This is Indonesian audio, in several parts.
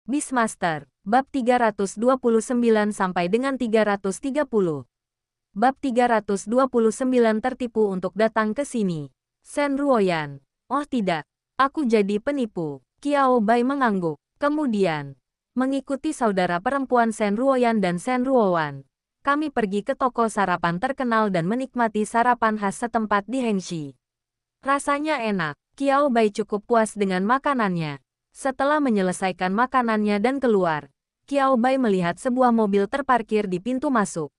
Beastmaster, bab 329 sampai dengan 330. Bab 329 tertipu untuk datang ke sini. Shen Ruoyan. Oh tidak, aku jadi penipu. Qiao Bai mengangguk. Kemudian, mengikuti saudara perempuan Shen Ruoyan dan Shen Ruowan, kami pergi ke toko sarapan terkenal dan menikmati sarapan khas setempat di Hengxi. Rasanya enak. Qiao Bai cukup puas dengan makanannya. Setelah menyelesaikan makanannya dan keluar, Qiao Bai melihat sebuah mobil terparkir di pintu masuk.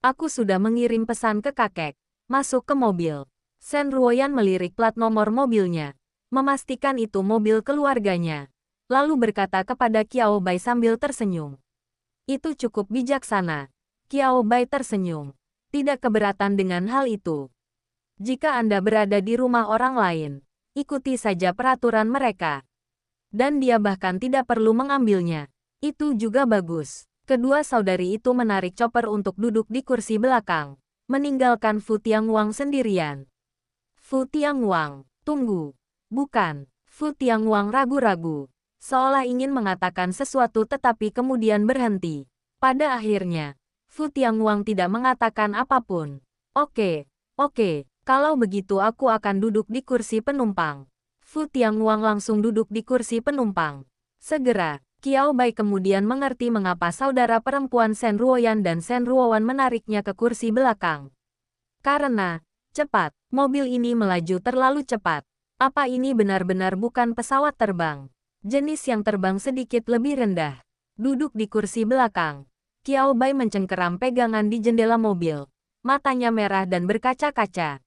Aku sudah mengirim pesan ke kakek. Masuk ke mobil. Shen Ruoyan melirik plat nomor mobilnya, memastikan itu mobil keluarganya. Lalu berkata kepada Qiao Bai sambil tersenyum. Itu cukup bijaksana. Qiao Bai tersenyum. Tidak keberatan dengan hal itu. Jika Anda berada di rumah orang lain, ikuti saja peraturan mereka. Dan dia bahkan tidak perlu mengambilnya. Itu juga bagus. Kedua saudari itu menarik chopper untuk duduk di kursi belakang, meninggalkan Fu Tianguang sendirian. Fu Tianguang, tunggu. Bukan. Fu Tianguang ragu-ragu, seolah ingin mengatakan sesuatu tetapi kemudian berhenti. Pada akhirnya, Fu Tianguang tidak mengatakan apapun. Oke, kalau begitu aku akan duduk di kursi penumpang. Fu Tianguang langsung duduk di kursi penumpang. Segera, Qiao Bai kemudian mengerti mengapa saudara perempuan Shen Ruoyan dan Shen Ruowan menariknya ke kursi belakang. Karena, cepat, mobil ini melaju terlalu cepat. Apa ini benar-benar bukan pesawat terbang? Jenis yang terbang sedikit lebih rendah. Duduk di kursi belakang. Qiao Bai mencengkeram pegangan di jendela mobil. Matanya merah dan berkaca-kaca.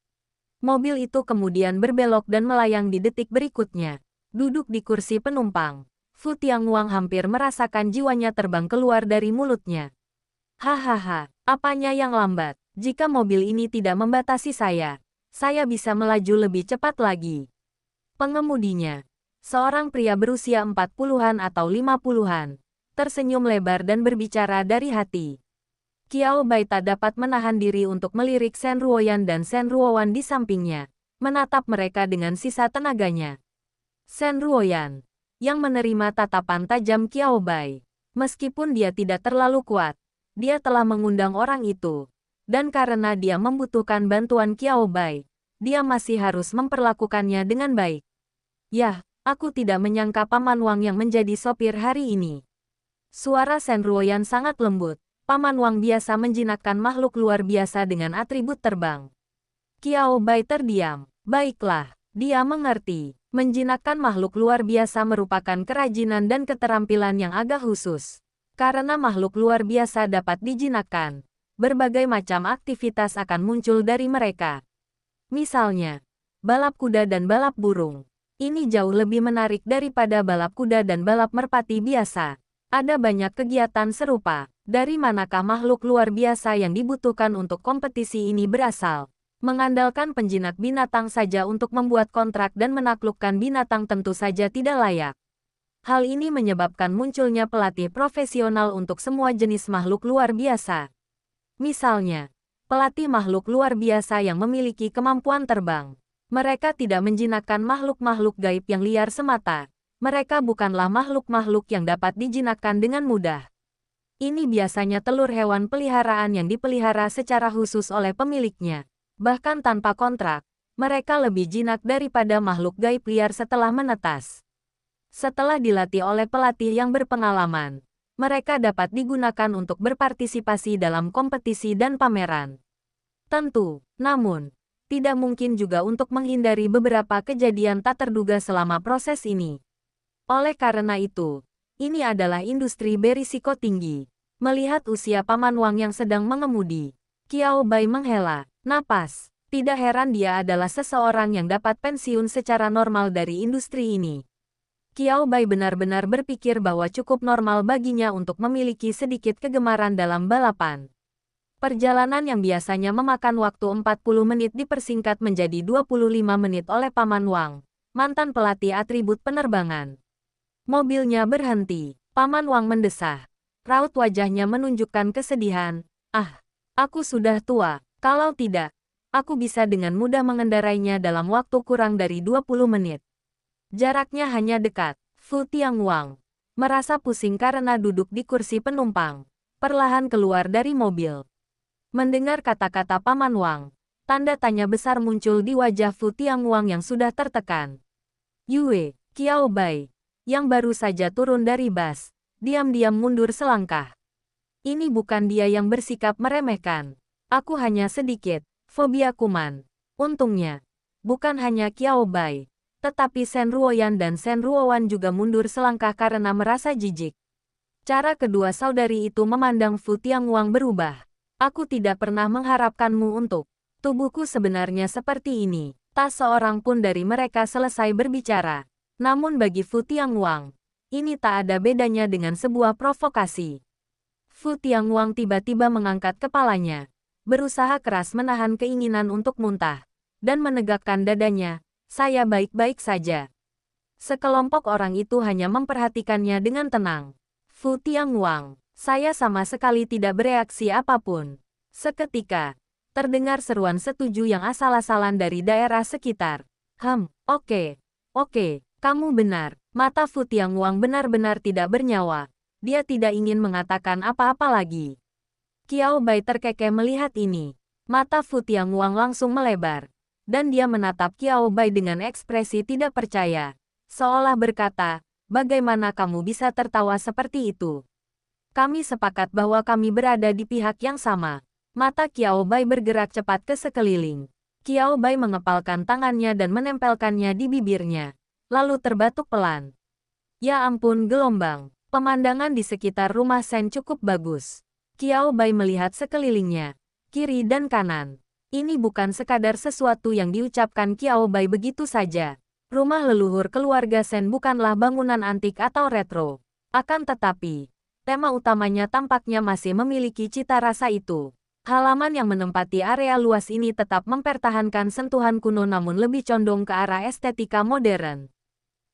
Mobil itu kemudian berbelok dan melayang di detik berikutnya. Duduk di kursi penumpang. Fu Tianguang hampir merasakan jiwanya terbang keluar dari mulutnya. Hahaha, apanya yang lambat? Jika mobil ini tidak membatasi saya bisa melaju lebih cepat lagi. Pengemudinya, seorang pria berusia 40-an atau 50-an, tersenyum lebar dan berbicara dari hati. Qiao Bai tak dapat menahan diri untuk melirik Shen Ruoyan dan Shen Ruowan di sampingnya, menatap mereka dengan sisa tenaganya. Shen Ruoyan, yang menerima tatapan tajam Qiao Bai. Meskipun dia tidak terlalu kuat, dia telah mengundang orang itu. Dan karena dia membutuhkan bantuan Qiao Bai, dia masih harus memperlakukannya dengan baik. Yah, aku tidak menyangka Paman Wang yang menjadi sopir hari ini. Suara Shen Ruoyan sangat lembut. Paman Wang biasa menjinakkan makhluk luar biasa dengan atribut terbang. Qiao Bai terdiam. Baiklah, dia mengerti. Menjinakkan makhluk luar biasa merupakan kerajinan dan keterampilan yang agak khusus. Karena makhluk luar biasa dapat dijinakkan, berbagai macam aktivitas akan muncul dari mereka. Misalnya, balap kuda dan balap burung. Ini jauh lebih menarik daripada balap kuda dan balap merpati biasa. Ada banyak kegiatan serupa. Dari manakah makhluk luar biasa yang dibutuhkan untuk kompetisi ini berasal? Mengandalkan penjinak binatang saja untuk membuat kontrak dan menaklukkan binatang tentu saja tidak layak. Hal ini menyebabkan munculnya pelatih profesional untuk semua jenis makhluk luar biasa. Misalnya, pelatih makhluk luar biasa yang memiliki kemampuan terbang. Mereka tidak menjinakkan makhluk-makhluk gaib yang liar semata. Mereka bukanlah makhluk-makhluk yang dapat dijinakkan dengan mudah. Ini biasanya telur hewan peliharaan yang dipelihara secara khusus oleh pemiliknya. Bahkan tanpa kontrak, mereka lebih jinak daripada makhluk gaib liar setelah menetas. Setelah dilatih oleh pelatih yang berpengalaman, mereka dapat digunakan untuk berpartisipasi dalam kompetisi dan pameran. Tentu, namun, tidak mungkin juga untuk menghindari beberapa kejadian tak terduga selama proses ini. Oleh karena itu, ini adalah industri berisiko tinggi. Melihat usia Paman Wang yang sedang mengemudi, Qiao Bai menghela napas. Tidak heran dia adalah seseorang yang dapat pensiun secara normal dari industri ini. Qiao Bai benar-benar berpikir bahwa cukup normal baginya untuk memiliki sedikit kegemaran dalam balapan. Perjalanan yang biasanya memakan waktu 40 menit dipersingkat menjadi 25 menit oleh Paman Wang, mantan pelatih atribut penerbangan. Mobilnya berhenti. Paman Wang mendesah. Raut wajahnya menunjukkan kesedihan. Ah, aku sudah tua. Kalau tidak, aku bisa dengan mudah mengendarainya dalam waktu kurang dari 20 menit. Jaraknya hanya dekat. Fu Tianguang merasa pusing karena duduk di kursi penumpang, perlahan keluar dari mobil. Mendengar kata-kata Paman Wang, tanda tanya besar muncul di wajah Fu Tianguang yang sudah tertekan. Yue, Qiao Bai, yang baru saja turun dari bus, diam-diam mundur selangkah. Ini bukan dia yang bersikap meremehkan. Aku hanya sedikit fobia kuman. Untungnya, bukan hanya Qiao Bai, tetapi Shen Ruoyan dan Shen Ruowan juga mundur selangkah karena merasa jijik. Cara kedua saudari itu memandang Fu Tianguang berubah. Aku tidak pernah mengharapkanmu untuk. Tubuhku sebenarnya seperti ini. Tak seorang pun dari mereka selesai berbicara. Namun bagi Fu Tianguang, ini tak ada bedanya dengan sebuah provokasi. Fu Tianguang tiba-tiba mengangkat kepalanya, berusaha keras menahan keinginan untuk muntah, dan menegakkan dadanya. Saya baik-baik saja. Sekelompok orang itu hanya memperhatikannya dengan tenang. Fu Tianguang, saya sama sekali tidak bereaksi apapun. Seketika, terdengar seruan setuju yang asal-asalan dari daerah sekitar. Oke, kamu benar. Mata Fu Tianguang benar-benar tidak bernyawa. Dia tidak ingin mengatakan apa-apa lagi. Qiao Bai terkekeh melihat ini. Mata Fu Tianguang langsung melebar. Dan dia menatap Qiao Bai dengan ekspresi tidak percaya. Seolah berkata, bagaimana kamu bisa tertawa seperti itu? Kami sepakat bahwa kami berada di pihak yang sama. Mata Qiao Bai bergerak cepat ke sekeliling. Qiao Bai mengepalkan tangannya dan menempelkannya di bibirnya. Lalu terbatuk pelan. Ya ampun gelombang. Pemandangan di sekitar rumah Shen cukup bagus. Qiao Bai melihat sekelilingnya, kiri dan kanan. Ini bukan sekadar sesuatu yang diucapkan Qiao Bai begitu saja. Rumah leluhur keluarga Shen bukanlah bangunan antik atau retro. Akan tetapi, tema utamanya tampaknya masih memiliki cita rasa itu. Halaman yang menempati area luas ini tetap mempertahankan sentuhan kuno namun lebih condong ke arah estetika modern.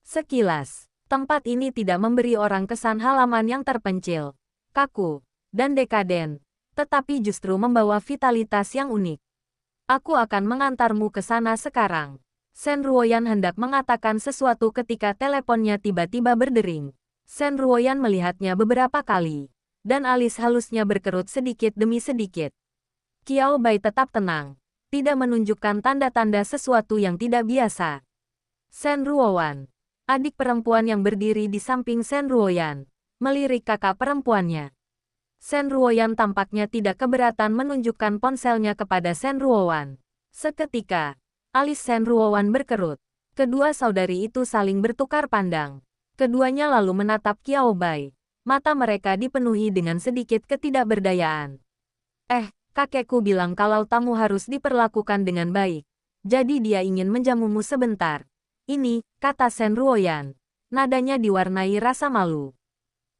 Sekilas, tempat ini tidak memberi orang kesan halaman yang terpencil, kaku, dan dekaden, tetapi justru membawa vitalitas yang unik. Aku akan mengantarmu ke sana sekarang. Shen Ruoyan hendak mengatakan sesuatu ketika teleponnya tiba-tiba berdering. Shen Ruoyan melihatnya beberapa kali, dan alis halusnya berkerut sedikit demi sedikit. Qiao Bai tetap tenang, tidak menunjukkan tanda-tanda sesuatu yang tidak biasa. Shen Ruowan, adik perempuan yang berdiri di samping Shen Ruoyan, melirik kakak perempuannya. Shen Ruoyan tampaknya tidak keberatan menunjukkan ponselnya kepada Shen Ruowan. Seketika, alis Shen Ruowan berkerut. Kedua saudari itu saling bertukar pandang. Keduanya lalu menatap Qiao Bai. Mata mereka dipenuhi dengan sedikit ketidakberdayaan. Kakekku bilang kalau tamu harus diperlakukan dengan baik. Jadi dia ingin menjamumu sebentar. Ini, kata Shen Ruoyan. Nadanya diwarnai rasa malu.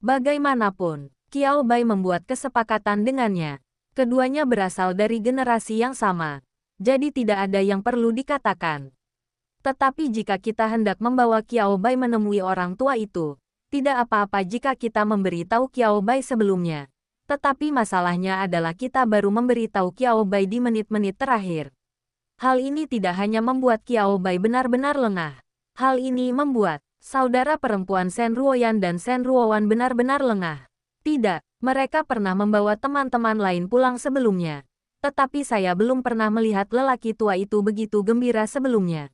Bagaimanapun, Qiao Bai membuat kesepakatan dengannya. Keduanya berasal dari generasi yang sama. Jadi tidak ada yang perlu dikatakan. Tetapi jika kita hendak membawa Qiao Bai menemui orang tua itu, tidak apa-apa jika kita memberitahu Qiao Bai sebelumnya. Tetapi masalahnya adalah kita baru memberitahu Qiao Bai di menit-menit terakhir. Hal ini tidak hanya membuat Qiao Bai benar-benar lengah. Hal ini membuat saudara perempuan Shen Ruoyan dan Shen Ruowan benar-benar lengah. Tidak, mereka pernah membawa teman-teman lain pulang sebelumnya. Tetapi saya belum pernah melihat lelaki tua itu begitu gembira sebelumnya.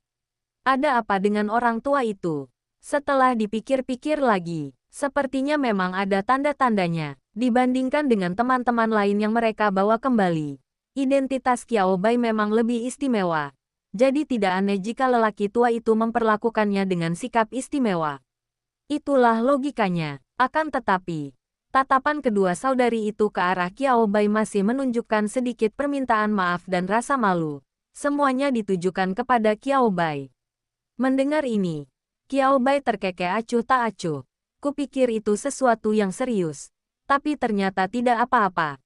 Ada apa dengan orang tua itu? Setelah dipikir-pikir lagi, sepertinya memang ada tanda-tandanya. Dibandingkan dengan teman-teman lain yang mereka bawa kembali, identitas Qiao Bai memang lebih istimewa. Jadi tidak aneh jika lelaki tua itu memperlakukannya dengan sikap istimewa. Itulah logikanya. Akan tetapi, tatapan kedua saudari itu ke arah Qiao Bai masih menunjukkan sedikit permintaan maaf dan rasa malu. Semuanya ditujukan kepada Qiao Bai. Mendengar ini, Qiao Bai terkekeh acuh tak acuh. Kupikir itu sesuatu yang serius. Tapi ternyata tidak apa-apa.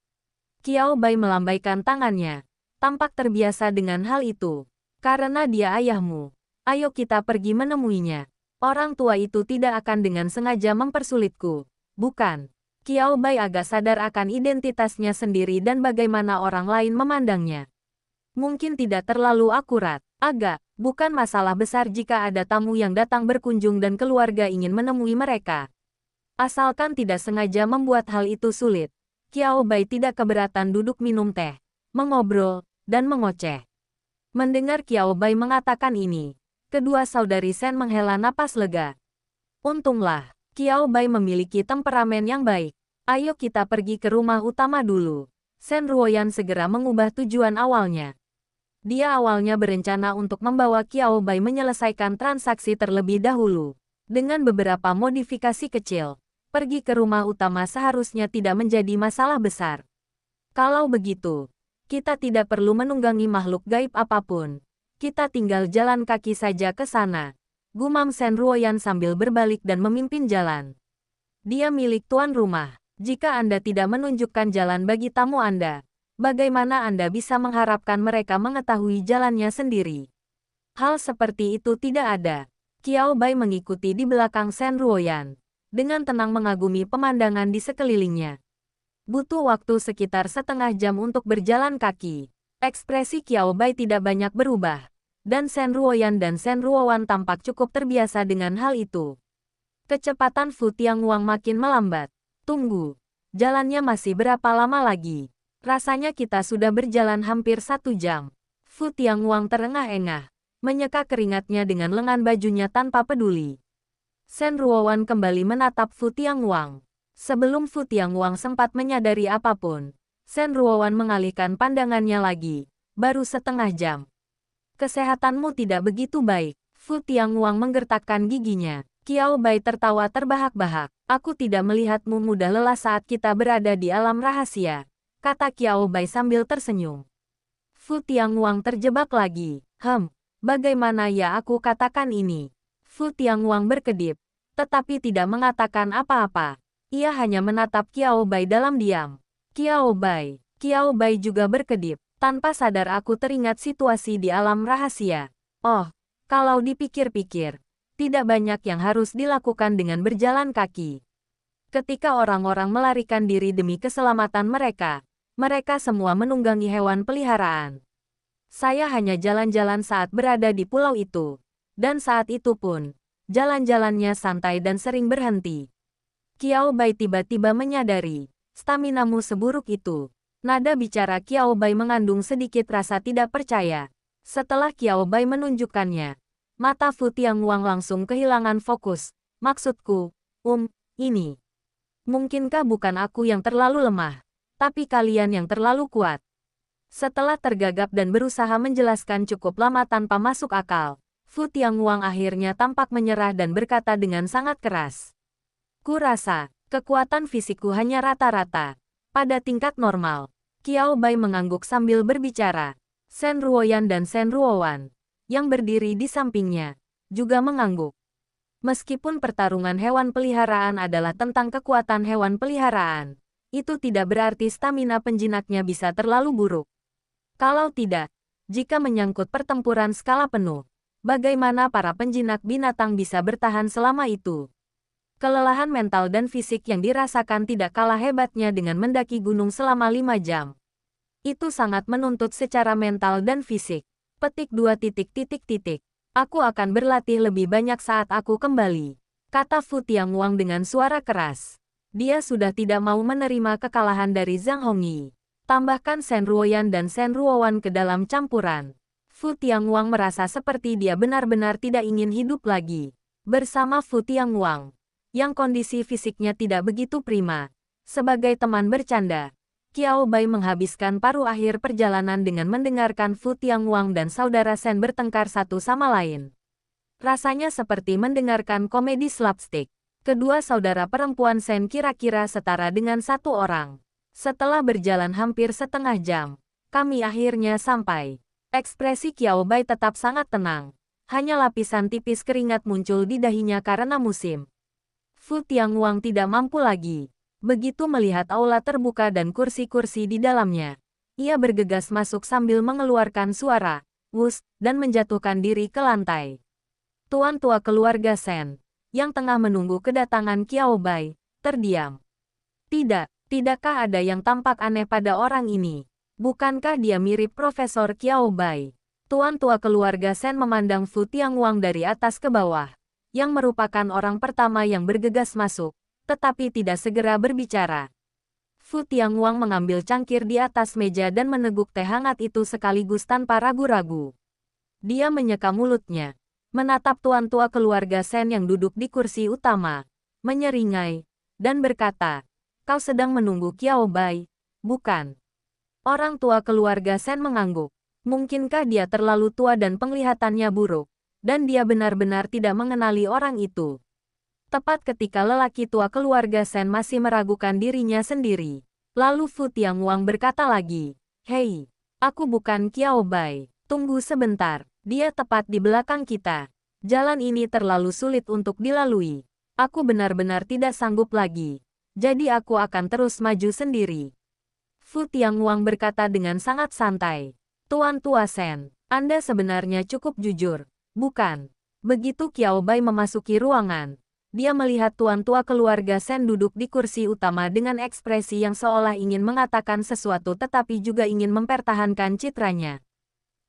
Qiao Bai melambaikan tangannya. Tampak terbiasa dengan hal itu. Karena dia ayahmu. Ayo kita pergi menemuinya. Orang tua itu tidak akan dengan sengaja mempersulitku. Bukan. Qiao Bai agak sadar akan identitasnya sendiri dan bagaimana orang lain memandangnya. Mungkin tidak terlalu akurat. Bukan masalah besar jika ada tamu yang datang berkunjung dan keluarga ingin menemui mereka. Asalkan tidak sengaja membuat hal itu sulit, Qiao Bai tidak keberatan duduk minum teh, mengobrol, dan mengoceh. Mendengar Qiao Bai mengatakan ini, kedua saudari Sen menghela napas lega. Untunglah, Qiao Bai memiliki temperamen yang baik. Ayo kita pergi ke rumah utama dulu. Sen Ruoyan segera mengubah tujuan awalnya. Dia awalnya berencana untuk membawa Qiao Bai menyelesaikan transaksi terlebih dahulu. Dengan beberapa modifikasi kecil, pergi ke rumah utama seharusnya tidak menjadi masalah besar. Kalau begitu, kita tidak perlu menunggangi makhluk gaib apapun. Kita tinggal jalan kaki saja ke sana. Gumam Sen Ruoyan sambil berbalik dan memimpin jalan. Dia milik tuan rumah. Jika Anda tidak menunjukkan jalan bagi tamu Anda, bagaimana Anda bisa mengharapkan mereka mengetahui jalannya sendiri? Hal seperti itu tidak ada. Qiao Bai mengikuti di belakang Sen Ruoyan, dengan tenang mengagumi pemandangan di sekelilingnya. Butuh waktu sekitar setengah jam untuk berjalan kaki. Ekspresi Qiao Bai tidak banyak berubah, dan Sen Ruoyan dan Sen Ruowan tampak cukup terbiasa dengan hal itu. Kecepatan Fu Tianguang makin melambat. Tunggu, jalannya masih berapa lama lagi? Rasanya kita sudah berjalan hampir 1 jam. Fu Tianguang terengah-engah, menyeka keringatnya dengan lengan bajunya tanpa peduli. Sen Ruowan kembali menatap Fu Tianguang. Sebelum Fu Tianguang sempat menyadari apapun, Sen Ruowan mengalihkan pandangannya lagi. Baru setengah jam. Kesehatanmu tidak begitu baik. Fu Tianguang menggertakkan giginya. Qiao Bai tertawa terbahak-bahak. Aku tidak melihatmu mudah lelah saat kita berada di alam rahasia, kata Qiao Bai sambil tersenyum. Fu Tianguang terjebak lagi. Bagaimana ya aku katakan ini? Fu Tianguang berkedip, tetapi tidak mengatakan apa-apa. Ia hanya menatap Qiao Bai dalam diam. Qiao Bai juga berkedip. Tanpa sadar aku teringat situasi di alam rahasia. Oh, kalau dipikir-pikir, tidak banyak yang harus dilakukan dengan berjalan kaki. Ketika orang-orang melarikan diri demi keselamatan mereka, mereka semua menunggangi hewan peliharaan. Saya hanya jalan-jalan saat berada di pulau itu. Dan saat itu pun, jalan-jalannya santai dan sering berhenti. Qiao Bai tiba-tiba menyadari, staminamu seburuk itu. Nada bicara Qiao Bai mengandung sedikit rasa tidak percaya. Setelah Qiao Bai menunjukkannya, mata Fu Tianguang langsung kehilangan fokus. Maksudku, ini. Mungkinkah bukan aku yang terlalu lemah, tapi kalian yang terlalu kuat? Setelah tergagap dan berusaha menjelaskan cukup lama tanpa masuk akal, Fu Tianguang akhirnya tampak menyerah dan berkata dengan sangat keras. Kurasa, kekuatan fisikku hanya rata-rata, pada tingkat normal. Qiao Bai mengangguk sambil berbicara. Sen Ruoyan dan Sen Ruowan, yang berdiri di sampingnya, juga mengangguk. Meskipun pertarungan hewan peliharaan adalah tentang kekuatan hewan peliharaan, itu tidak berarti stamina penjinaknya bisa terlalu buruk. Kalau tidak, jika menyangkut pertempuran skala penuh, bagaimana para penjinak binatang bisa bertahan selama itu? Kelelahan mental dan fisik yang dirasakan tidak kalah hebatnya dengan mendaki gunung selama 5 jam. Itu sangat menuntut secara mental dan fisik. Petik 2. Aku akan berlatih lebih banyak saat aku kembali, kata Fu Tianguang dengan suara keras. Dia sudah tidak mau menerima kekalahan dari Zhang Hongyi. Tambahkan Sen Ruoyan dan Sen Ruowan ke dalam campuran. Fu Tianguang merasa seperti dia benar-benar tidak ingin hidup lagi bersama Fu Tianguang, yang kondisi fisiknya tidak begitu prima. Sebagai teman bercanda, Qiao Bai menghabiskan paruh akhir perjalanan dengan mendengarkan Fu Tianguang dan saudara Sen bertengkar satu sama lain. Rasanya seperti mendengarkan komedi slapstick. Kedua saudara perempuan Sen kira-kira setara dengan satu orang. Setelah berjalan hampir setengah jam, kami akhirnya sampai. Ekspresi Qiao Bai tetap sangat tenang. Hanya lapisan tipis keringat muncul di dahinya karena musim. Fu Tianguang tidak mampu lagi. Begitu melihat aula terbuka dan kursi-kursi di dalamnya, ia bergegas masuk sambil mengeluarkan suara, "Wus," dan menjatuhkan diri ke lantai. Tuan tua keluarga Sen, yang tengah menunggu kedatangan Qiao Bai, terdiam. Tidakkah ada yang tampak aneh pada orang ini? Bukankah dia mirip Profesor Qiao Bai? Tuan tua keluarga Sen memandang Fu Tianguang dari atas ke bawah, yang merupakan orang pertama yang bergegas masuk. tetapi tidak segera berbicara. Fu Tianguang mengambil cangkir di atas meja dan meneguk teh hangat itu sekaligus tanpa ragu-ragu. Dia menyeka mulutnya, menatap tuan tua keluarga Shen yang duduk di kursi utama, menyeringai, dan berkata, "Kau sedang menunggu Qiao Bai, bukan?" Orang tua keluarga Shen mengangguk. Mungkinkah dia terlalu tua dan penglihatannya buruk, dan dia benar-benar tidak mengenali orang itu? Tepat ketika lelaki tua keluarga Shen masih meragukan dirinya sendiri. Lalu Fu Tianguang berkata lagi, "Hei, aku bukan Qiao Bai. Tunggu sebentar, dia tepat di belakang kita. Jalan ini terlalu sulit untuk dilalui. Aku benar-benar tidak sanggup lagi. Jadi aku akan terus maju sendiri." Fu Tianguang berkata dengan sangat santai, "Tuan tua Shen, Anda sebenarnya cukup jujur, bukan?" Begitu Qiao Bai memasuki ruangan, dia melihat tuan tua keluarga Shen duduk di kursi utama dengan ekspresi yang seolah ingin mengatakan sesuatu tetapi juga ingin mempertahankan citranya.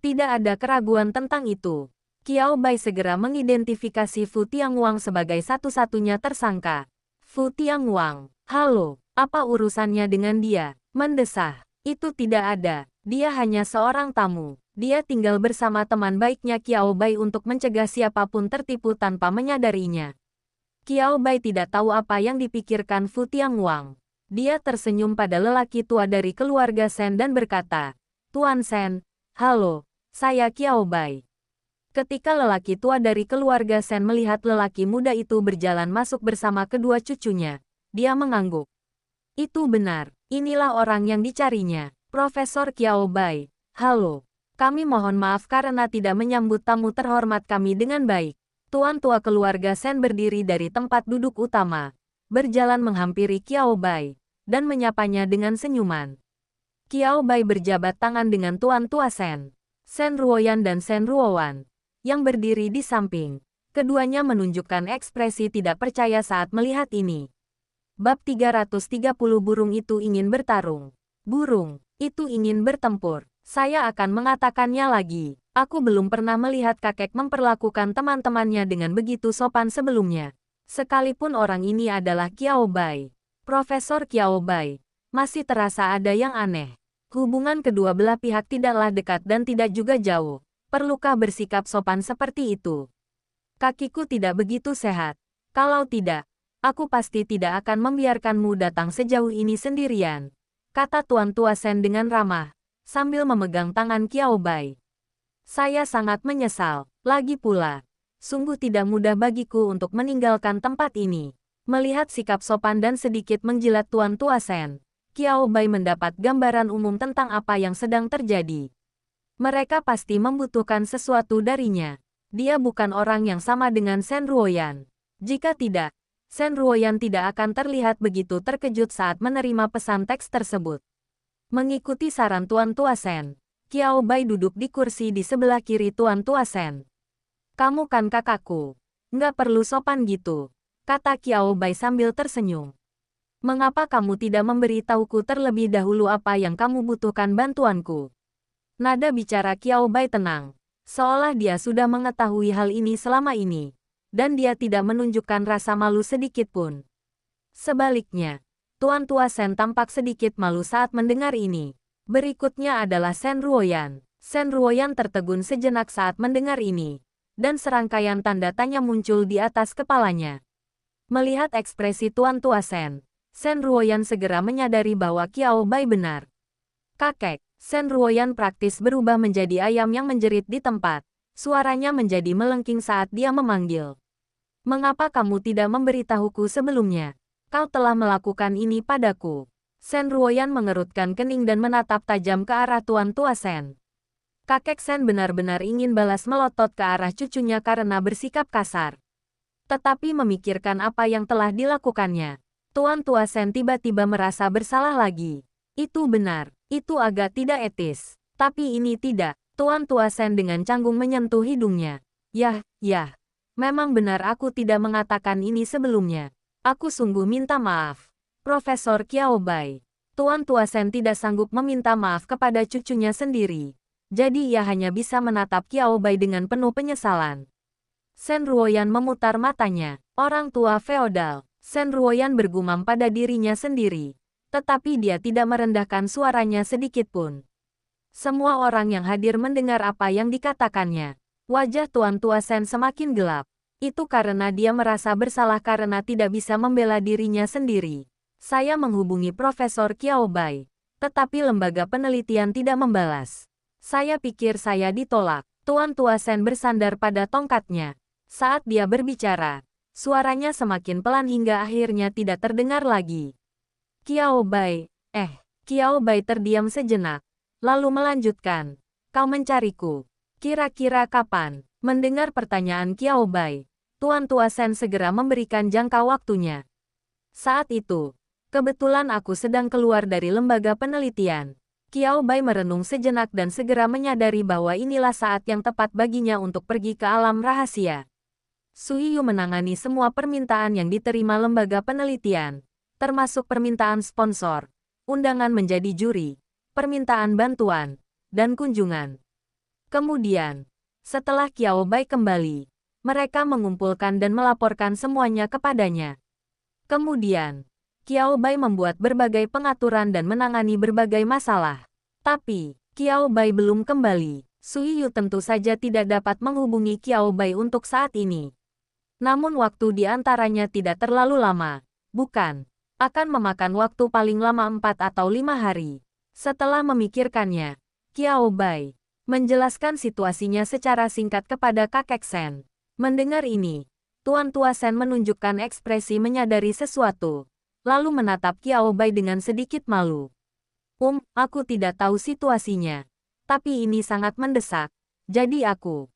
Tidak ada keraguan tentang itu. Qiao Bai segera mengidentifikasi Fu Tianguang sebagai satu-satunya tersangka. Fu Tianguang, "Halo, apa urusannya dengan dia?" Mendesah. "Itu tidak ada. Dia hanya seorang tamu. Dia tinggal bersama teman baiknya Qiao Bai untuk mencegah siapapun tertipu tanpa menyadarinya." Qiao Bai tidak tahu apa yang dipikirkan Fu Tianguang. Dia tersenyum pada lelaki tua dari keluarga Shen dan berkata, "Tuan Shen, halo, saya Qiao Bai." Ketika lelaki tua dari keluarga Shen melihat lelaki muda itu berjalan masuk bersama kedua cucunya, dia mengangguk. Itu benar, inilah orang yang dicarinya, Profesor Qiao Bai. "Halo, kami mohon maaf karena tidak menyambut tamu terhormat kami dengan baik." Tuan tua keluarga Shen berdiri dari tempat duduk utama, berjalan menghampiri Qiao Bai, dan menyapanya dengan senyuman. Qiao Bai berjabat tangan dengan tuan tua Shen, Shen Ruoyan dan Shen Ruowan, yang berdiri di samping. Keduanya menunjukkan ekspresi tidak percaya saat melihat ini. Bab 330 burung itu ingin bertarung. Burung itu ingin bertempur. Saya akan mengatakannya lagi. Aku belum pernah melihat kakek memperlakukan teman-temannya dengan begitu sopan sebelumnya. Sekalipun orang ini adalah Qiao Bai, Profesor Qiao Bai, masih terasa ada yang aneh. Hubungan kedua belah pihak tidaklah dekat dan tidak juga jauh. Perlukah bersikap sopan seperti itu? Kakiku tidak begitu sehat. Kalau tidak, aku pasti tidak akan membiarkanmu datang sejauh ini sendirian, kata Tuan Tua Shen dengan ramah, sambil memegang tangan Qiao Bai. "Saya sangat menyesal. Lagi pula, sungguh tidak mudah bagiku untuk meninggalkan tempat ini." Melihat sikap sopan dan sedikit menjilat Tuan Tua Shen, Qiao Bai mendapat gambaran umum tentang apa yang sedang terjadi. Mereka pasti membutuhkan sesuatu darinya. Dia bukan orang yang sama dengan Shen Ruoyan. Jika tidak, Shen Ruoyan tidak akan terlihat begitu terkejut saat menerima pesan teks tersebut. Mengikuti saran Tuan Tua Shen, Qiao Bai duduk di kursi di sebelah kiri Tuan Tua Shen. "Kamu kan kakakku. Nggak perlu sopan gitu," kata Qiao Bai sambil tersenyum. "Mengapa kamu tidak memberitahuku terlebih dahulu apa yang kamu butuhkan bantuanku?" Nada bicara Qiao Bai tenang, seolah dia sudah mengetahui hal ini selama ini, dan dia tidak menunjukkan rasa malu sedikit pun. Sebaliknya, Tuan Tua Shen tampak sedikit malu saat mendengar ini. Berikutnya adalah Shen Ruoyan. Shen Ruoyan tertegun sejenak saat mendengar ini, dan serangkaian tanda tanya muncul di atas kepalanya. Melihat ekspresi Tuan Tua Shen, Shen Ruoyan segera menyadari bahwa Qiao Bai benar. "Kakek." Shen Ruoyan praktis berubah menjadi ayam yang menjerit di tempat. Suaranya menjadi melengking saat dia memanggil. "Mengapa kamu tidak memberitahuku sebelumnya? Kau telah melakukan ini padaku." Shen Ruoyan mengerutkan kening dan menatap tajam ke arah Tuan Tua Shen. Kakek Shen benar-benar ingin balas melotot ke arah cucunya karena bersikap kasar. Tetapi memikirkan apa yang telah dilakukannya, Tuan Tua Shen tiba-tiba merasa bersalah lagi. Itu benar, itu agak tidak etis. Tapi ini tidak. Tuan Tua Shen dengan canggung menyentuh hidungnya. Yah, memang benar aku tidak mengatakan ini sebelumnya. Aku sungguh minta maaf, Profesor Qiao Bai." Tuan Tua Shen tidak sanggup meminta maaf kepada cucunya sendiri. Jadi ia hanya bisa menatap Qiao Bai dengan penuh penyesalan. Shen Ruoyan memutar matanya. Orang tua feodal. Shen Ruoyan bergumam pada dirinya sendiri. Tetapi dia tidak merendahkan suaranya sedikit pun. Semua orang yang hadir mendengar apa yang dikatakannya. Wajah Tuan Tua Shen semakin gelap. Itu karena dia merasa bersalah karena tidak bisa membela dirinya sendiri. Saya menghubungi Profesor Qiao Bai. Tetapi lembaga penelitian tidak membalas. Saya pikir saya ditolak. Tuan Tua Shen bersandar pada tongkatnya. Saat dia berbicara, suaranya semakin pelan hingga akhirnya tidak terdengar lagi. Qiao Bai, Qiao Bai terdiam sejenak, lalu melanjutkan. Kau mencariku. Kira-kira kapan? Mendengar pertanyaan Qiao Bai, Tuan Tua Shen segera memberikan jangka waktunya. Saat itu, kebetulan aku sedang keluar dari lembaga penelitian. Qiao Bai merenung sejenak dan segera menyadari bahwa inilah saat yang tepat baginya untuk pergi ke alam rahasia. Sui Yu menangani semua permintaan yang diterima lembaga penelitian, termasuk permintaan sponsor, undangan menjadi juri, permintaan bantuan, dan kunjungan. Kemudian, setelah Qiao Bai kembali, mereka mengumpulkan dan melaporkan semuanya kepadanya. Kemudian, Qiao Bai membuat berbagai pengaturan dan menangani berbagai masalah. Tapi, Qiao Bai belum kembali. Sui Yu tentu saja tidak dapat menghubungi Qiao Bai untuk saat ini. Namun waktu di antaranya tidak terlalu lama. Bukan. Akan memakan waktu paling lama 4 atau 5 hari. Setelah memikirkannya, Qiao Bai menjelaskan situasinya secara singkat kepada kakek Shen. Mendengar ini, Tuan Tua Shen menunjukkan ekspresi menyadari sesuatu, lalu menatap Qiao Bai dengan sedikit malu. Aku tidak tahu situasinya. Tapi ini sangat mendesak. Jadi aku.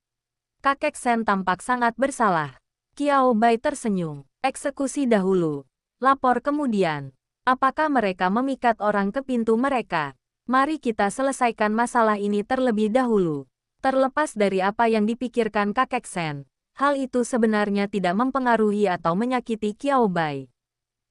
Kakek Shen tampak sangat bersalah. Qiao Bai tersenyum. Eksekusi dahulu. Lapor kemudian. Apakah mereka memikat orang ke pintu mereka? Mari kita selesaikan masalah ini terlebih dahulu. Terlepas dari apa yang dipikirkan kakek Shen, hal itu sebenarnya tidak mempengaruhi atau menyakiti Qiao Bai.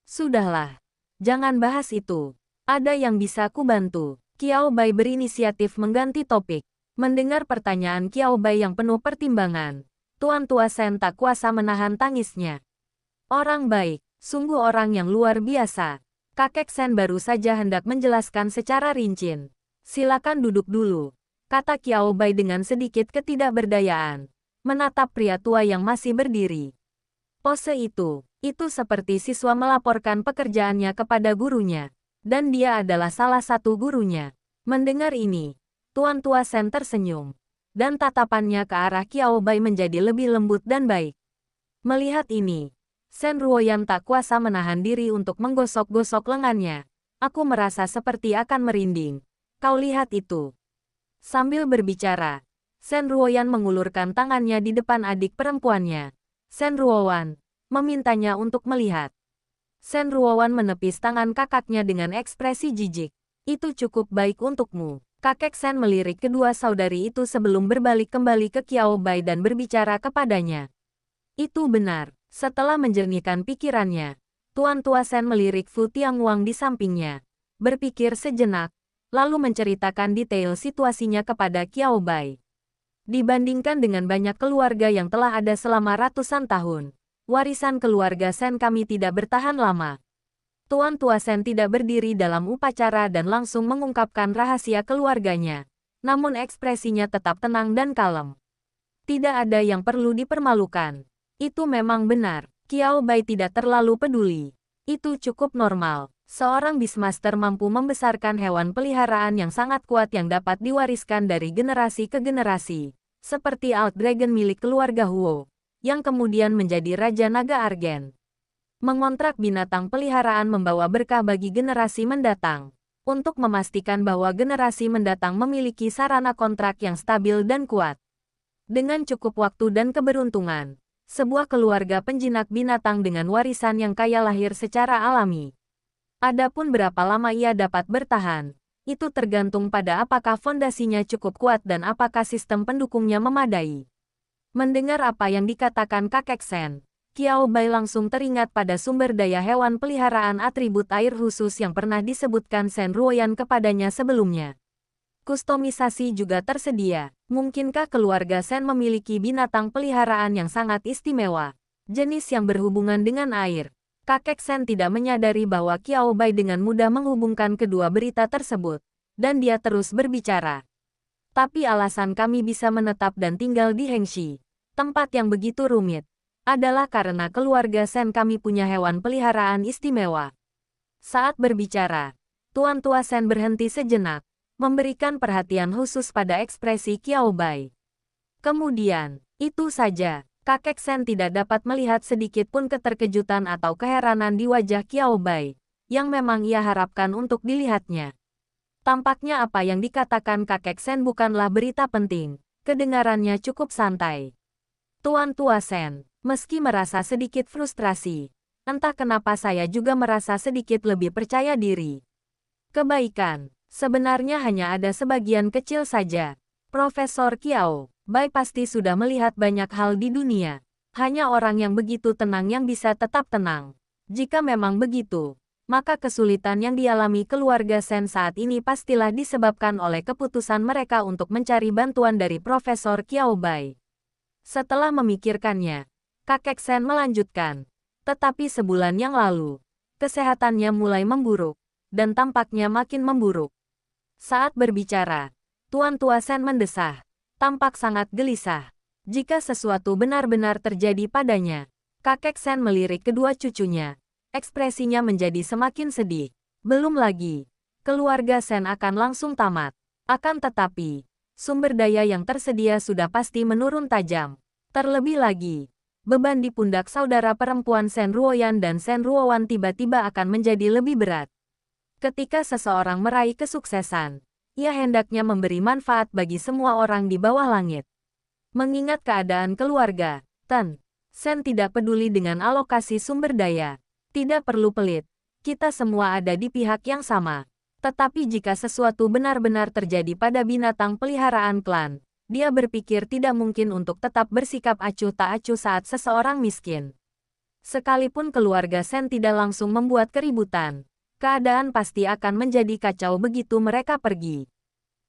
Sudahlah. Jangan bahas itu. Ada yang bisa kubantu. Qiao Bai berinisiatif mengganti topik. Mendengar pertanyaan Qiao Bai yang penuh pertimbangan, Tuan Tua Shen tak kuasa menahan tangisnya. Orang baik, sungguh orang yang luar biasa. Kakek Shen baru saja hendak menjelaskan secara rinci. Silakan duduk dulu, kata Qiao Bai dengan sedikit ketidakberdayaan, menatap pria tua yang masih berdiri. Pose itu seperti siswa melaporkan pekerjaannya kepada gurunya, dan dia adalah salah satu gurunya. Mendengar ini, Tuan Tua Shen tersenyum, dan tatapannya ke arah Qiao Bai menjadi lebih lembut dan baik. Melihat ini, Shen Ruoyan tak kuasa menahan diri untuk menggosok-gosok lengannya. Aku merasa seperti akan merinding. Kau lihat itu. Sambil berbicara, Shen Ruoyan mengulurkan tangannya di depan adik perempuannya. Shen Ruowan memintanya untuk melihat. Shen Ruowan menepis tangan kakaknya dengan ekspresi jijik. Itu cukup baik untukmu. Kakek Shen melirik kedua saudari itu sebelum berbalik kembali ke Qiao Bai dan berbicara kepadanya. Itu benar. Setelah menjernihkan pikirannya, Tuan Tua Shen melirik Fu Tianguang di sampingnya. Berpikir sejenak, lalu menceritakan detail situasinya kepada Qiao Bai. Dibandingkan dengan banyak keluarga yang telah ada selama ratusan tahun, warisan keluarga Shen kami tidak bertahan lama. Tuan Tua Shen tidak berdiri dalam upacara dan langsung mengungkapkan rahasia keluarganya. Namun ekspresinya tetap tenang dan kalem. Tidak ada yang perlu dipermalukan. Itu memang benar. Qiao Bai tidak terlalu peduli. Itu cukup normal. Seorang Beastmaster mampu membesarkan hewan peliharaan yang sangat kuat yang dapat diwariskan dari generasi ke generasi. Seperti Alt Dragon milik keluarga Huo, yang kemudian menjadi Raja Naga Argen. Mengontrak binatang peliharaan membawa berkah bagi generasi mendatang. Untuk memastikan bahwa generasi mendatang memiliki sarana kontrak yang stabil dan kuat. Dengan cukup waktu dan keberuntungan, sebuah keluarga penjinak binatang dengan warisan yang kaya lahir secara alami. Adapun berapa lama ia dapat bertahan, itu tergantung pada apakah fondasinya cukup kuat dan apakah sistem pendukungnya memadai. Mendengar apa yang dikatakan kakek Shen, Qiao Bai langsung teringat pada sumber daya hewan peliharaan atribut air khusus yang pernah disebutkan Shen Ruoyan kepadanya sebelumnya. Kustomisasi juga tersedia. Mungkinkah keluarga Shen memiliki binatang peliharaan yang sangat istimewa? Jenis yang berhubungan dengan air. Kakek Sen tidak menyadari bahwa Qiao Bai dengan mudah menghubungkan kedua berita tersebut, dan dia terus berbicara. Tapi alasan kami bisa menetap dan tinggal di Hengxi, tempat yang begitu rumit, adalah karena keluarga Sen kami punya hewan peliharaan istimewa. Saat berbicara, Tuan Tua Sen berhenti sejenak, memberikan perhatian khusus pada ekspresi Qiao Bai. Kemudian, itu saja. Kakek Sen tidak dapat melihat sedikit pun keterkejutan atau keheranan di wajah Qiao Bai, yang memang ia harapkan untuk dilihatnya. Tampaknya apa yang dikatakan kakek Sen bukanlah berita penting, kedengarannya cukup santai. Tuan Tua Sen, meski merasa sedikit frustrasi, entah kenapa saya juga merasa sedikit lebih percaya diri. Kebaikan, sebenarnya hanya ada sebagian kecil saja. Profesor Qiao Bai pasti sudah melihat banyak hal di dunia. Hanya orang yang begitu tenang yang bisa tetap tenang. Jika memang begitu, maka kesulitan yang dialami keluarga Sen saat ini pastilah disebabkan oleh keputusan mereka untuk mencari bantuan dari Profesor Qiao Bai. Setelah memikirkannya, kakek Sen melanjutkan. Tetapi sebulan yang lalu, kesehatannya mulai memburuk, dan tampaknya makin memburuk. Saat berbicara, Tuan Tua Sen mendesah. Tampak sangat gelisah. Jika sesuatu benar-benar terjadi padanya, kakek Sen melirik kedua cucunya. Ekspresinya menjadi semakin sedih. Belum lagi, keluarga Sen akan langsung tamat. Akan tetapi, sumber daya yang tersedia sudah pasti menurun tajam. Terlebih lagi, beban di pundak saudara perempuan Sen Ruoyan dan Sen Ruowan tiba-tiba akan menjadi lebih berat. Ketika seseorang meraih kesuksesan, ia hendaknya memberi manfaat bagi semua orang di bawah langit. Mengingat keadaan keluarga, Ten Sen tidak peduli dengan alokasi sumber daya. Tidak perlu pelit, kita semua ada di pihak yang sama. Tetapi jika sesuatu benar-benar terjadi pada binatang peliharaan klan, dia berpikir tidak mungkin untuk tetap bersikap acuh tak acuh saat seseorang miskin. Sekalipun keluarga Sen tidak langsung membuat keributan, keadaan pasti akan menjadi kacau begitu mereka pergi.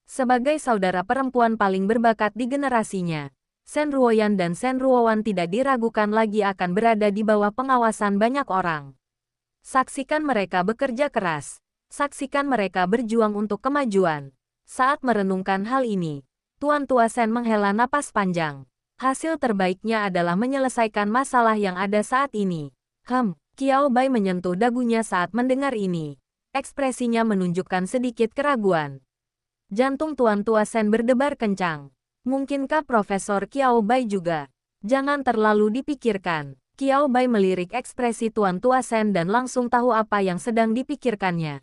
Sebagai saudara perempuan paling berbakat di generasinya, Sen Ruoyan dan Sen Ruowan tidak diragukan lagi akan berada di bawah pengawasan banyak orang. Saksikan mereka bekerja keras. Saksikan mereka berjuang untuk kemajuan. Saat merenungkan hal ini, Tuan Tua Sen menghela napas panjang. Hasil terbaiknya adalah menyelesaikan masalah yang ada saat ini. Qiao Bai menyentuh dagunya saat mendengar ini. Ekspresinya menunjukkan sedikit keraguan. Jantung Tuan Tua Sen berdebar kencang. Mungkinkah Profesor Qiao Bai juga? Jangan terlalu dipikirkan. Qiao Bai melirik ekspresi Tuan Tua Sen dan langsung tahu apa yang sedang dipikirkannya.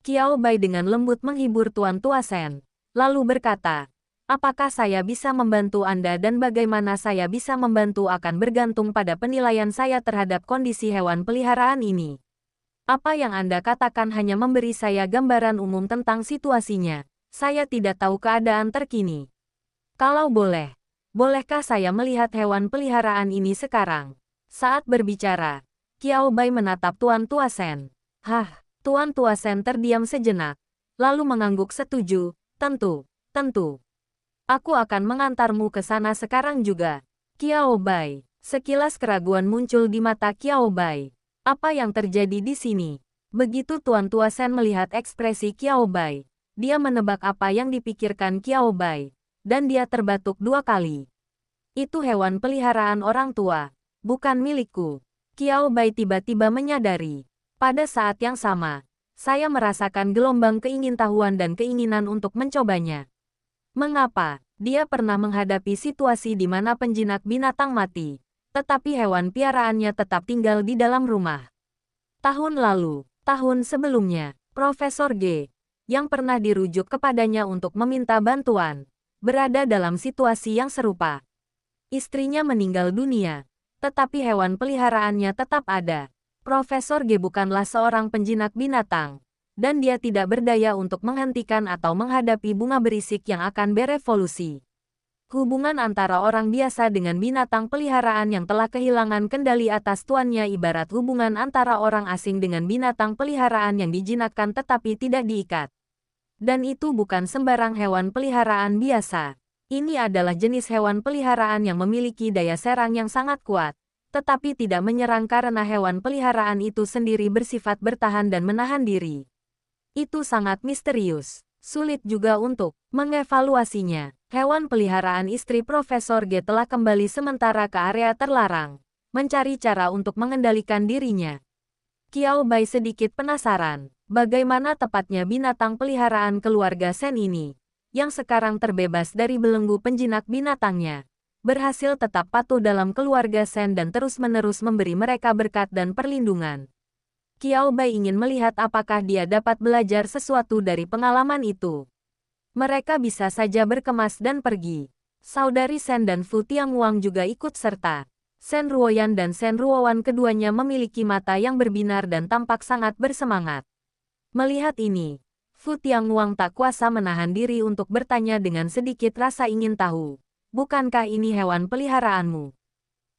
Qiao Bai dengan lembut menghibur Tuan Tua Sen, lalu berkata, apakah saya bisa membantu Anda dan bagaimana saya bisa membantu akan bergantung pada penilaian saya terhadap kondisi hewan peliharaan ini. Apa yang Anda katakan hanya memberi saya gambaran umum tentang situasinya. Saya tidak tahu keadaan terkini. Kalau boleh, bolehkah saya melihat hewan peliharaan ini sekarang? Saat berbicara, Qiao Bai menatap Tuan Tua Sen. Tuan Tua Sen terdiam sejenak, lalu mengangguk setuju, tentu. Aku akan mengantarmu ke sana sekarang juga. Qiao Bai, sekilas keraguan muncul di mata Qiao Bai. Apa yang terjadi di sini? Begitu Tuan Tua Sen melihat ekspresi Qiao Bai, dia menebak apa yang dipikirkan Qiao Bai, dan dia terbatuk 2 kali. Itu hewan peliharaan orang tua, bukan milikku. Qiao Bai tiba-tiba menyadari. Pada saat yang sama, saya merasakan gelombang keingintahuan dan keinginan untuk mencobanya. Mengapa? Dia pernah menghadapi situasi di mana penjinak binatang mati, tetapi hewan piaraannya tetap tinggal di dalam rumah. Tahun lalu, tahun sebelumnya, Profesor G, yang pernah dirujuk kepadanya untuk meminta bantuan, berada dalam situasi yang serupa. Istrinya meninggal dunia, tetapi hewan peliharaannya tetap ada. Profesor G bukanlah seorang penjinak binatang, dan dia tidak berdaya untuk menghentikan atau menghadapi bunga berisik yang akan berevolusi. Hubungan antara orang biasa dengan binatang peliharaan yang telah kehilangan kendali atas tuannya ibarat hubungan antara orang asing dengan binatang peliharaan yang dijinakkan tetapi tidak diikat. Dan itu bukan sembarang hewan peliharaan biasa. Ini adalah jenis hewan peliharaan yang memiliki daya serang yang sangat kuat. tetapi tidak menyerang karena hewan peliharaan itu sendiri bersifat bertahan dan menahan diri. Itu sangat misterius. Sulit juga untuk mengevaluasinya. Hewan peliharaan istri Profesor G telah kembali sementara ke area terlarang, mencari cara untuk mengendalikan dirinya. Qiao Bai sedikit penasaran, bagaimana tepatnya binatang peliharaan keluarga Shen ini, yang sekarang terbebas dari belenggu penjinak binatangnya, berhasil tetap patuh dalam keluarga Shen dan terus-menerus memberi mereka berkat dan perlindungan. Qiao Bai ingin melihat apakah dia dapat belajar sesuatu dari pengalaman itu. Mereka bisa saja berkemas dan pergi. Saudari Shen dan Fu Tianguang juga ikut serta. Shen Ruoyan dan Shen Ruowan keduanya memiliki mata yang berbinar dan tampak sangat bersemangat. Melihat ini, Fu Tianguang tak kuasa menahan diri untuk bertanya dengan sedikit rasa ingin tahu. Bukankah ini hewan peliharaanmu?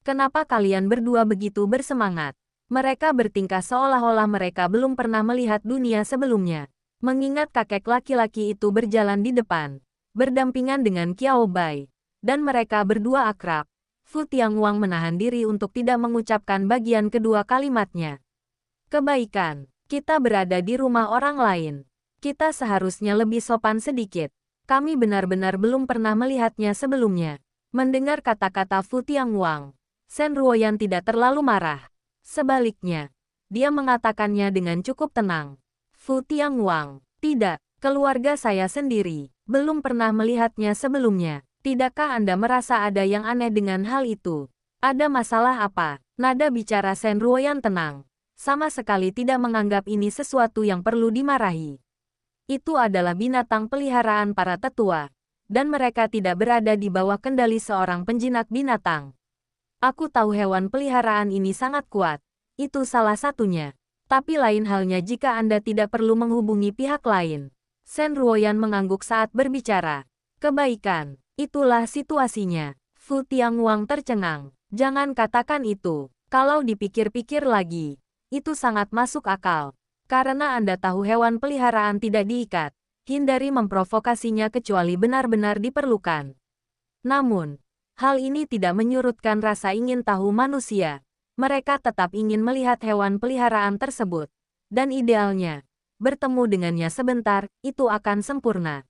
Kenapa kalian berdua begitu bersemangat? Mereka bertingkah seolah-olah mereka belum pernah melihat dunia sebelumnya. Mengingat kakek laki-laki itu berjalan di depan, berdampingan dengan Qiao Bai, dan mereka berdua akrab, Fu Tianguang menahan diri untuk tidak mengucapkan bagian kedua kalimatnya. Kebaikan, kita berada di rumah orang lain. Kita seharusnya lebih sopan sedikit. Kami benar-benar belum pernah melihatnya sebelumnya. Mendengar kata-kata Fu Tianguang, Shen Ruoyan tidak terlalu marah. Sebaliknya, dia mengatakannya dengan cukup tenang. Fu Tianguang, tidak, keluarga saya sendiri, belum pernah melihatnya sebelumnya. Tidakkah Anda merasa ada yang aneh dengan hal itu? Ada masalah apa? Nada bicara Shen Ruoyan tenang. Sama sekali tidak menganggap ini sesuatu yang perlu dimarahi. Itu adalah binatang peliharaan para tetua, dan mereka tidak berada di bawah kendali seorang penjinak binatang. Aku tahu hewan peliharaan ini sangat kuat. Itu salah satunya. Tapi lain halnya jika Anda tidak perlu menghubungi pihak lain. Shen Ruoyan mengangguk saat berbicara. Kebaikan, itulah situasinya. Fu Tianguang tercengang. Jangan katakan itu. Kalau dipikir-pikir lagi, itu sangat masuk akal. Karena Anda tahu hewan peliharaan tidak diikat, hindari memprovokasinya kecuali benar-benar diperlukan. Namun, hal ini tidak menyurutkan rasa ingin tahu manusia. Mereka tetap ingin melihat hewan peliharaan tersebut. Dan idealnya, bertemu dengannya sebentar, itu akan sempurna.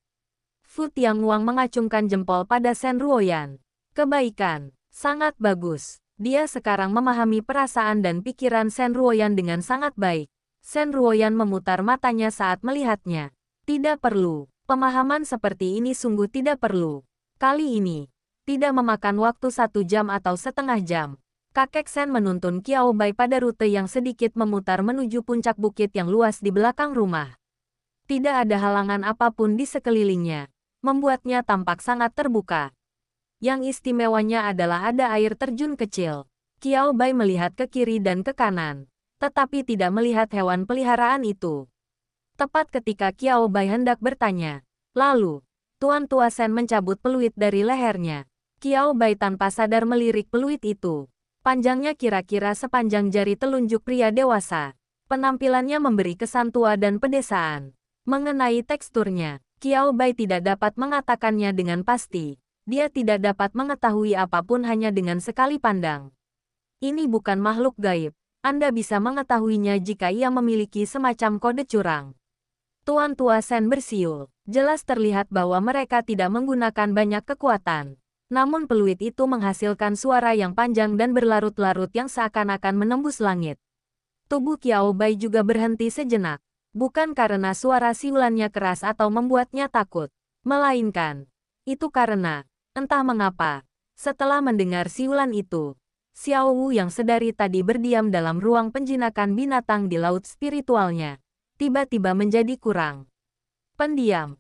Fu Tianguang mengacungkan jempol pada Shen Ruoyan. Kebaikan, sangat bagus. Dia sekarang memahami perasaan dan pikiran Shen Ruoyan dengan sangat baik. Shen Ruoyan memutar matanya saat melihatnya. Tidak perlu. Pemahaman seperti ini sungguh tidak perlu. Kali ini, tidak memakan waktu 1 jam atau setengah jam. Kakek Shen menuntun Qiao Bai pada rute yang sedikit memutar menuju puncak bukit yang luas di belakang rumah. Tidak ada halangan apapun di sekelilingnya, membuatnya tampak sangat terbuka. Yang istimewanya adalah ada air terjun kecil. Qiao Bai melihat ke kiri dan ke kanan, tetapi tidak melihat hewan peliharaan itu. Tepat ketika Qiao Bai hendak bertanya, lalu, Tuan Tua Shen mencabut peluit dari lehernya. Qiao Bai tanpa sadar melirik peluit itu. Panjangnya kira-kira sepanjang jari telunjuk pria dewasa. Penampilannya memberi kesan tua dan pedesaan. Mengenai teksturnya, Qiao Bai tidak dapat mengatakannya dengan pasti. Dia tidak dapat mengetahui apapun hanya dengan sekali pandang. Ini bukan makhluk gaib. Anda bisa mengetahuinya jika ia memiliki semacam kode curang. Tuan Tua Shen bersiul. Jelas terlihat bahwa mereka tidak menggunakan banyak kekuatan. Namun peluit itu menghasilkan suara yang panjang dan berlarut-larut yang seakan-akan menembus langit. Tubuh Qiao Bai juga berhenti sejenak. Bukan karena suara siulannya keras atau membuatnya takut. Melainkan, itu karena, entah mengapa, setelah mendengar siulan itu, Xiao Wu yang sedari tadi berdiam dalam ruang penjinakan binatang di laut spiritualnya, tiba-tiba menjadi kurang pendiam.